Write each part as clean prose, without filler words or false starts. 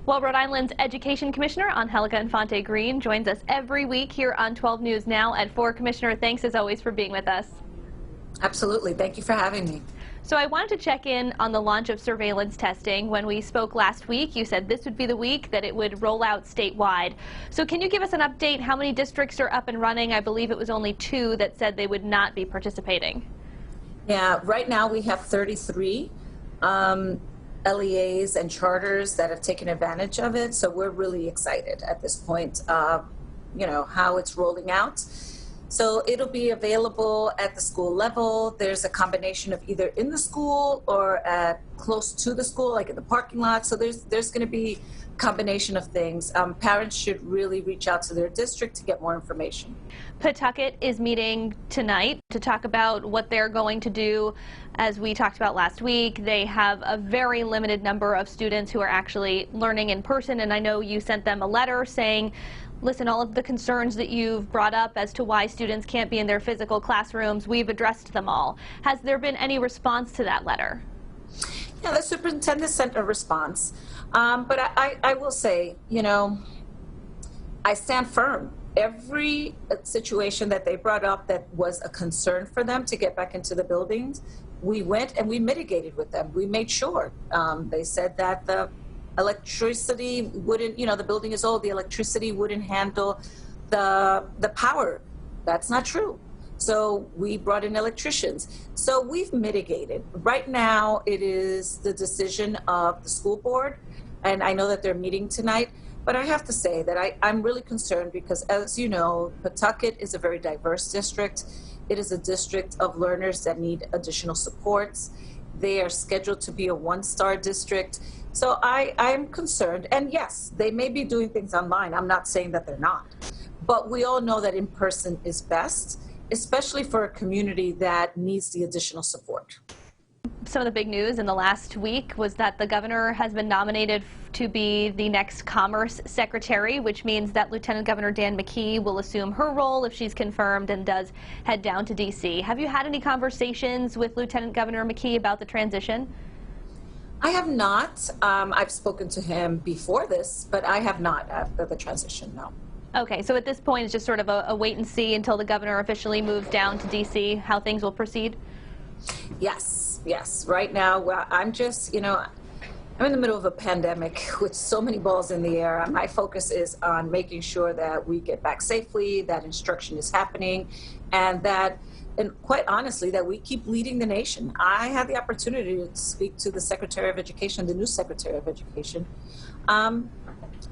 Well, Rhode Island's Education Commissioner Angélica Infante-Green joins us every week here on 12 News Now at 4. Commissioner, thanks as always for being with us. Absolutely. Thank you for having me. So I wanted to check in on the launch of surveillance testing. When we spoke last week, you said this would be the week that it would roll out statewide. So can you give us an update? How many districts are up and running? I believe it was only 2 that said they would not be participating. Yeah, right now we have 33 LEAs and charters that have taken advantage of it. So we're really excited at this point, how it's rolling out. So it'll be available at the school level. There's a combination of either in the school or at close to the school, like in the parking lot. So there's going to be a combination of things. Parents should really reach out to their district to get more information. Pawtucket is meeting tonight to talk about what they're going to do. As we talked about last week, they have a very limited number of students who are actually learning in person, and I know you sent them a letter saying, listen, all of the concerns that you've brought up as to why students can't be in their physical classrooms, we've addressed them all. Has there been any response to that letter? Yeah, the superintendent sent a response. But I will say, I stand firm. Every situation that they brought up that was a concern for them to get back into the buildings, we went and we mitigated with them. We made sure. They said that the electricity wouldn't, the building is old, the electricity wouldn't handle the power. That's not true. So we brought in electricians. So we've mitigated. Right now it is the decision of the school board, and I know that they're meeting tonight, but I have to say that I'm really concerned because, as you know, Pawtucket is a very diverse district. It is a district of learners that need additional supports. They are scheduled to be a one-star district. So I'm concerned, and yes, they may be doing things online. I'm not saying that they're not, but we all know that in person is best, especially for a community that needs the additional support. Some of the big news in the last week was that the governor has been nominated to be the next Commerce Secretary, which means that Lieutenant Governor Dan McKee will assume her role if she's confirmed and does head down to D.C. Have you had any conversations with Lieutenant Governor McKee about the transition? I have not. I've spoken to him before this, but I have not after the transition, no. Okay, so at this point it's just sort of a wait and see until the governor officially moves down to D.C., how things will proceed? Yes. Right now, I'm just, I'm in the middle of a pandemic with so many balls in the air. My focus is on making sure that we get back safely, that instruction is happening, and quite honestly, that we keep leading the nation. I had the opportunity to speak to the Secretary of Education, the new Secretary of Education,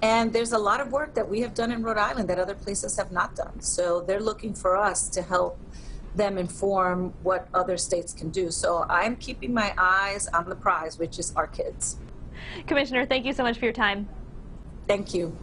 and there's a lot of work that we have done in Rhode Island that other places have not done. So they're looking for us to help them inform what other states can do. So I'm keeping my eyes on the prize, which is our kids. Commissioner, thank you so much for your time. Thank you.